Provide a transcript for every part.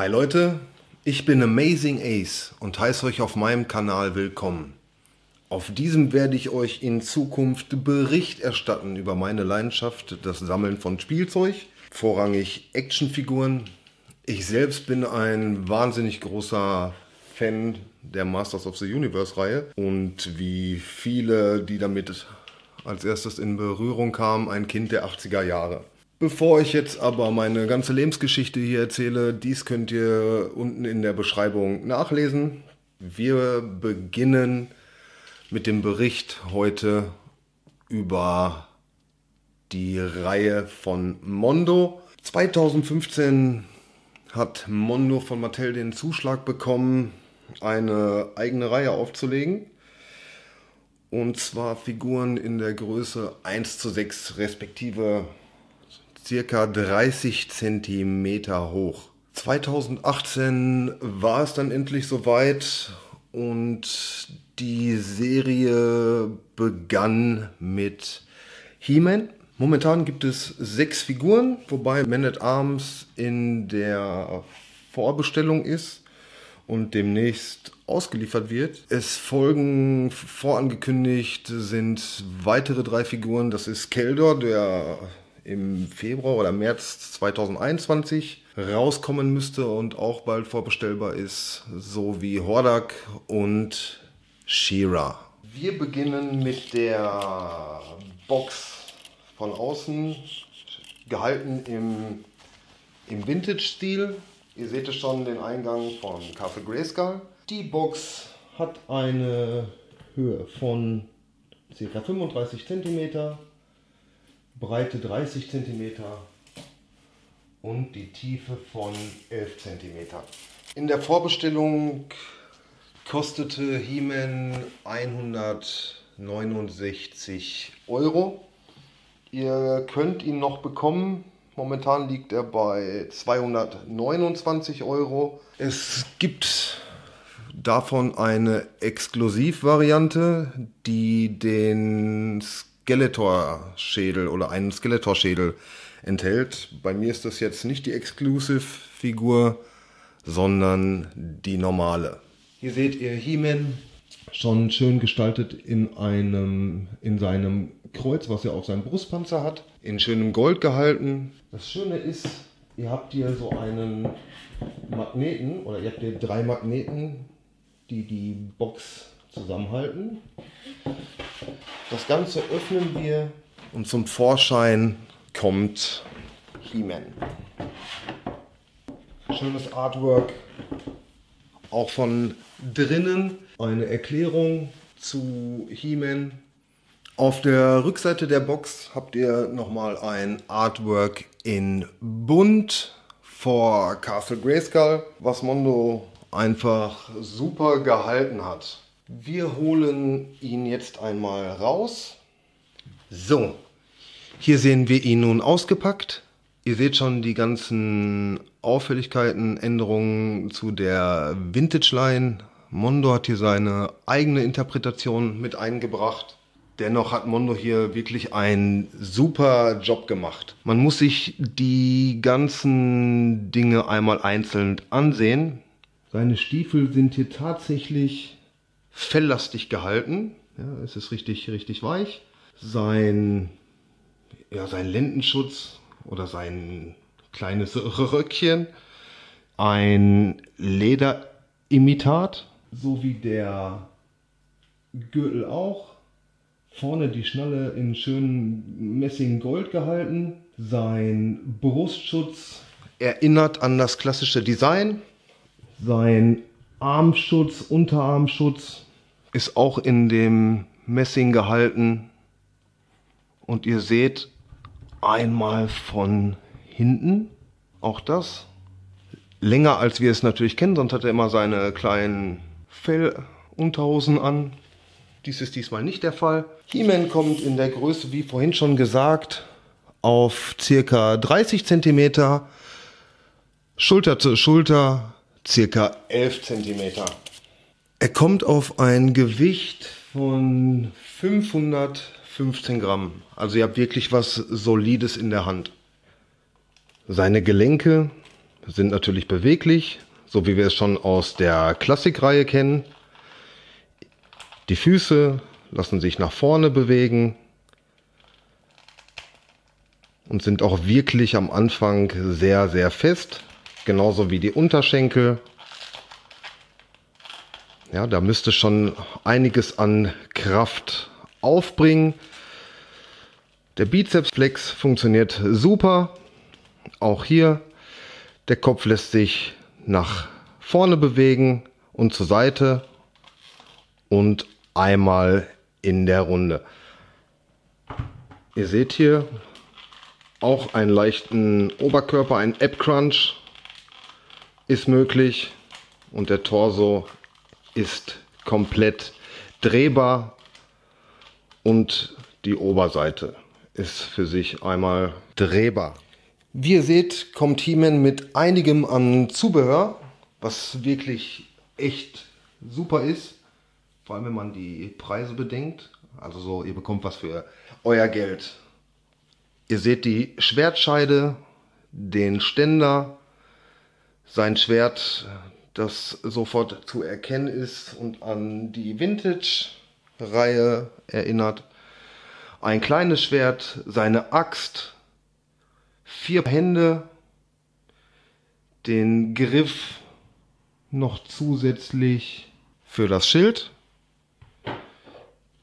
Hi Leute, ich bin Amazing Ace und heiße euch auf meinem Kanal willkommen. Auf diesem werde ich euch in Zukunft Bericht erstatten über meine Leidenschaft, das Sammeln von Spielzeug, vorrangig Actionfiguren. Ich selbst bin ein wahnsinnig großer Fan der Masters of the Universe Reihe und wie viele, die damit als erstes in Berührung kamen, ein Kind der 80er Jahre. Bevor ich jetzt aber meine ganze Lebensgeschichte hier erzähle, dies könnt ihr unten in der Beschreibung nachlesen. Wir beginnen mit dem Bericht heute über die Reihe von Mondo. 2015 hat Mondo von Mattel den Zuschlag bekommen, eine eigene Reihe aufzulegen. Und zwar Figuren in der Größe 1:6 respektive circa 30 cm hoch. 2018 war es dann endlich soweit und die Serie begann mit He-Man. Momentan gibt es 6 Figuren, wobei Man at Arms in der Vorbestellung ist und demnächst ausgeliefert wird. Es folgen vorangekündigt sind weitere 3 Figuren. Das ist Keldor, der im Februar oder März 2021 rauskommen müsste und auch bald vorbestellbar ist, sowie Hordak und She-Ra. Wir beginnen mit der Box von außen, gehalten im Vintage-Stil. Ihr seht es schon, den Eingang von Castle Grayskull. Die Box hat eine Höhe von ca. 35 cm, Breite 30 cm und die Tiefe von 11 cm. In der Vorbestellung kostete He-Man 169 €. Ihr könnt ihn noch bekommen. Momentan liegt er bei 229 €. Es gibt davon eine Exklusivvariante, die den Skeletor-Schädel oder einen Skeletor-Schädel enthält. Bei mir ist das jetzt nicht die Exclusive-Figur, sondern die normale. Hier seht ihr He-Man schon schön gestaltet in seinem Kreuz, was er auf seinem Brustpanzer hat, in schönem Gold gehalten. Das Schöne ist, ihr habt hier so einen Magneten, oder ihr habt hier 3 Magneten, die die Box zusammenhalten. Das Ganze öffnen wir und zum Vorschein kommt He-Man. Schönes Artwork, auch von drinnen eine Erklärung zu He-Man. Auf der Rückseite der Box habt ihr nochmal ein Artwork in bunt vor Castle Grayskull, was Mondo einfach super gehalten hat. Wir holen ihn jetzt einmal raus. So, hier sehen wir ihn nun ausgepackt. Ihr seht schon die ganzen Auffälligkeiten, Änderungen zu der Vintage-Line. Mondo hat hier seine eigene Interpretation mit eingebracht. Dennoch hat Mondo hier wirklich einen super Job gemacht. Man muss sich die ganzen Dinge einmal einzeln ansehen. Seine Stiefel sind hier tatsächlich felllastig gehalten. Ja, es ist richtig weich. Sein Lendenschutz oder sein kleines Röckchen, ein Lederimitat, so wie der Gürtel auch. Vorne die Schnalle in schönem Messing-Gold gehalten. Sein Brustschutz erinnert an das klassische Design. Sein Armschutz, Unterarmschutz ist auch in dem Messing gehalten. Und ihr seht einmal von hinten, auch das. Länger als wir es natürlich kennen, sonst hat er immer seine kleinen Fellunterhosen an. Dies ist diesmal nicht der Fall. He-Man kommt in der Größe, wie vorhin schon gesagt, auf ca. 30 cm, Schulter zu Schulter ca. 11 cm. Er kommt auf ein Gewicht von 515 Gramm. Also ihr habt wirklich was Solides in der Hand. Seine Gelenke sind natürlich beweglich, so wie wir es schon aus der Klassikreihe kennen. Die Füße lassen sich nach vorne bewegen und sind auch wirklich am Anfang sehr, sehr fest. Genauso wie die Unterschenkel. Ja, da müsste schon einiges an Kraft aufbringen. Der Bizepsflex funktioniert super. Auch hier, der Kopf lässt sich nach vorne bewegen und zur Seite und einmal in der Runde. Ihr seht hier auch einen leichten Oberkörper, ein Ab Crunch ist möglich und der Torso ist komplett drehbar und die Oberseite ist für sich einmal drehbar. Wie ihr seht, kommt He-Man mit einigem an Zubehör, was wirklich echt super ist, vor allem wenn man die Preise bedenkt. Also so, ihr bekommt was für euer Geld. Ihr seht die Schwertscheide, den Ständer, sein Schwert, das sofort zu erkennen ist und an die Vintage-Reihe erinnert. Ein kleines Schwert, seine Axt, 4 Hände, den Griff noch zusätzlich für das Schild,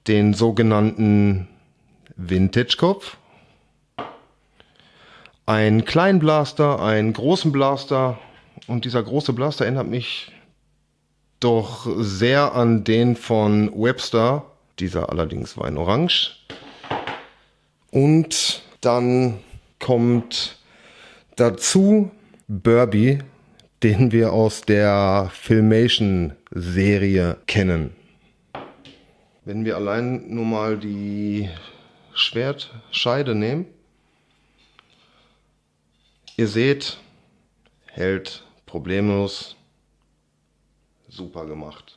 den sogenannten Vintage-Kopf, einen kleinen Blaster, einen großen Blaster. Und dieser große Blaster erinnert mich doch sehr an den von Webster. Dieser allerdings war in Orange. Und dann kommt dazu Burby, den wir aus der Filmation-Serie kennen. Wenn wir allein nur mal die Schwertscheide nehmen. Ihr seht, hält problemlos, super gemacht.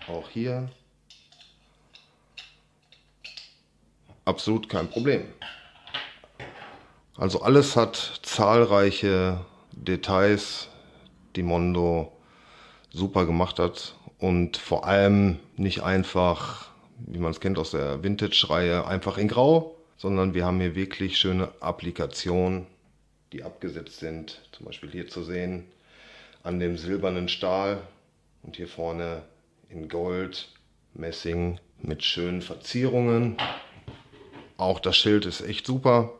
Auch hier absolut kein Problem. Also alles hat zahlreiche Details, die Mondo super gemacht hat und vor allem nicht einfach, wie man es kennt aus der Vintage-Reihe, einfach in Grau, sondern wir haben hier wirklich schöne Applikationen, die abgesetzt sind. Zum Beispiel hier zu sehen an dem silbernen Stahl und hier vorne in Gold, Messing mit schönen Verzierungen. Auch das Schild ist echt super.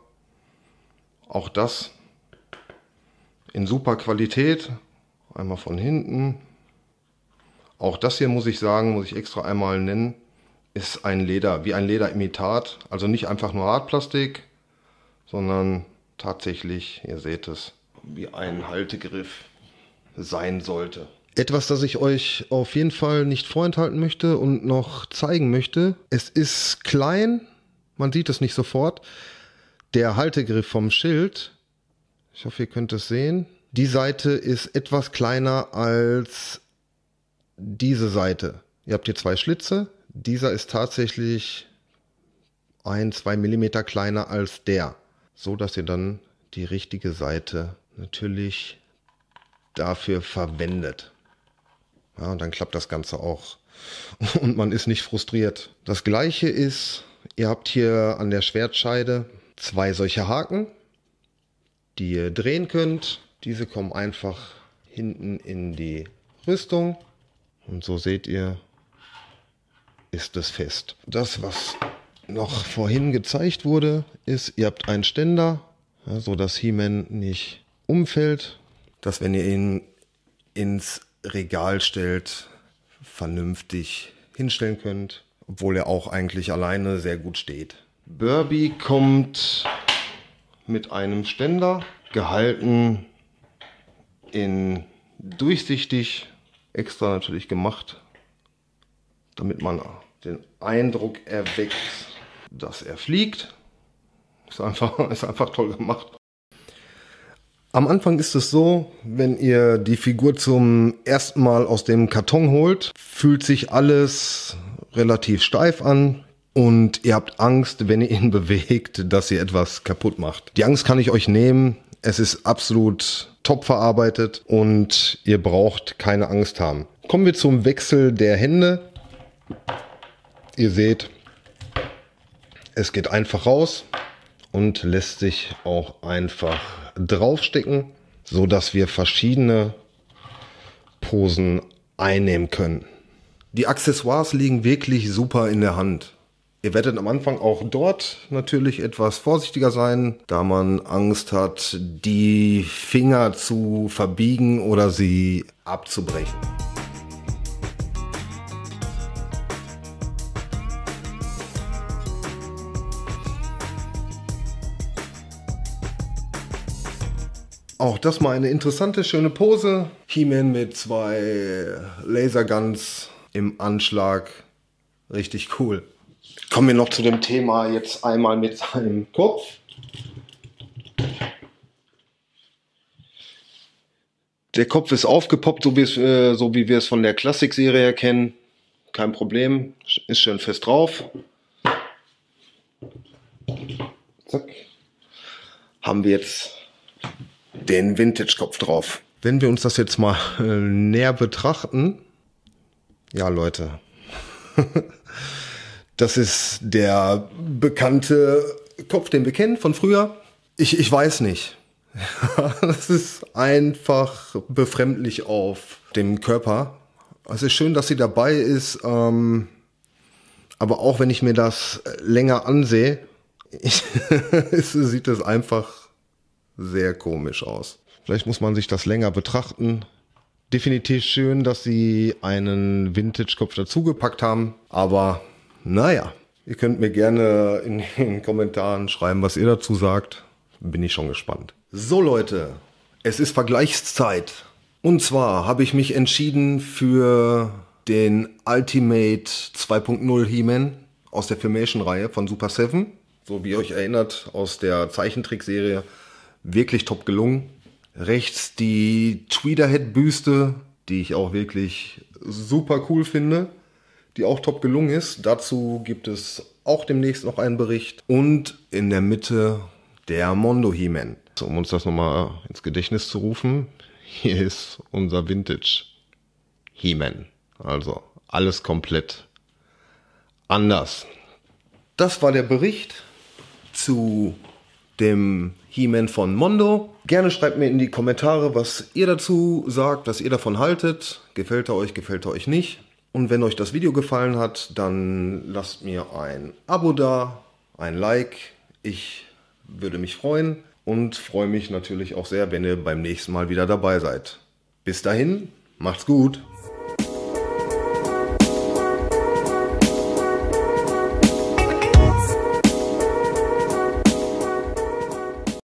Auch das in super Qualität. Einmal von hinten. Auch das hier muss ich sagen, muss ich extra einmal nennen, ist ein Leder, wie ein Lederimitat. Also nicht einfach nur Hartplastik, sondern tatsächlich, ihr seht es, wie ein Haltegriff sein sollte. Etwas, das ich euch auf jeden Fall nicht vorenthalten möchte und noch zeigen möchte. Es ist klein, man sieht es nicht sofort. Der Haltegriff vom Schild, ich hoffe, ihr könnt es sehen. Die Seite ist etwas kleiner als diese Seite. Ihr habt hier 2 Schlitze. Dieser ist tatsächlich 1-2 mm kleiner als der. So dass ihr dann die richtige Seite natürlich dafür verwendet. Ja, und dann klappt das Ganze auch. Und man ist nicht frustriert. Das gleiche ist, ihr habt hier an der Schwertscheide 2 solche Haken, die ihr drehen könnt. Diese kommen einfach hinten in die Rüstung. Und so seht ihr, ist es fest. Das, was noch vorhin gezeigt wurde, ist, ihr habt einen Ständer, ja, so dass He-Man nicht umfällt, dass wenn ihr ihn ins Regal stellt, vernünftig hinstellen könnt, obwohl er auch eigentlich alleine sehr gut steht. Burby kommt mit einem Ständer, gehalten in durchsichtig, extra natürlich gemacht, damit man den Eindruck erweckt, dass er fliegt. Ist einfach toll gemacht. Am Anfang ist es so, wenn ihr die Figur zum ersten Mal aus dem Karton holt, fühlt sich alles relativ steif an. und ihr habt Angst, wenn ihr ihn bewegt, dass ihr etwas kaputt macht. Die Angst kann ich euch nehmen. Es ist absolut top verarbeitet und ihr braucht keine Angst haben. Kommen wir zum Wechsel der Hände. Ihr seht, es geht einfach raus und lässt sich auch einfach draufstecken, so dass wir verschiedene Posen einnehmen können. Die Accessoires liegen wirklich super in der Hand. Ihr werdet am Anfang auch dort natürlich etwas vorsichtiger sein, da man Angst hat, die Finger zu verbiegen oder sie abzubrechen. Auch das mal eine interessante, schöne Pose. He-Man mit 2 Laserguns im Anschlag. Richtig cool. Kommen wir noch zu dem Thema jetzt einmal mit seinem Kopf. Der Kopf ist aufgepoppt, so wie wir es von der Klassik-Serie kennen. Kein Problem, ist schön fest drauf. Zack. Haben wir jetzt den Vintage-Kopf drauf. Wenn wir uns das jetzt mal näher betrachten, ja Leute, das ist der bekannte Kopf, den wir kennen von früher. Ich weiß nicht. Das ist einfach befremdlich auf dem Körper. Es ist schön, dass sie dabei ist, aber auch wenn ich mir das länger ansehe, sieht es einfach sehr komisch aus. Vielleicht muss man sich das länger betrachten. Definitiv schön, dass sie einen Vintage-Kopf dazugepackt haben, aber naja, ihr könnt mir gerne in den Kommentaren schreiben, was ihr dazu sagt. Bin ich schon gespannt. So Leute, es ist Vergleichszeit. Und zwar habe ich mich entschieden für den Ultimate 2.0 He-Man aus der Filmation-Reihe von Super 7. So wie ihr euch erinnert, aus der Zeichentrickserie. Wirklich top gelungen. Rechts die Tweederhead-Büste, die ich auch wirklich super cool finde, die auch top gelungen ist. Dazu gibt es auch demnächst noch einen Bericht. Und in der Mitte der Mondo He-Man. Um uns das nochmal ins Gedächtnis zu rufen, hier ist unser Vintage He-Man. Also alles komplett anders. Das war der Bericht zu dem He-Man von Mondo. Gerne schreibt mir in die Kommentare, was ihr dazu sagt, was ihr davon haltet. Gefällt er euch nicht? Und wenn euch das Video gefallen hat, dann lasst mir ein Abo da, ein Like. Ich würde mich freuen und freue mich natürlich auch sehr, wenn ihr beim nächsten Mal wieder dabei seid. Bis dahin, macht's gut!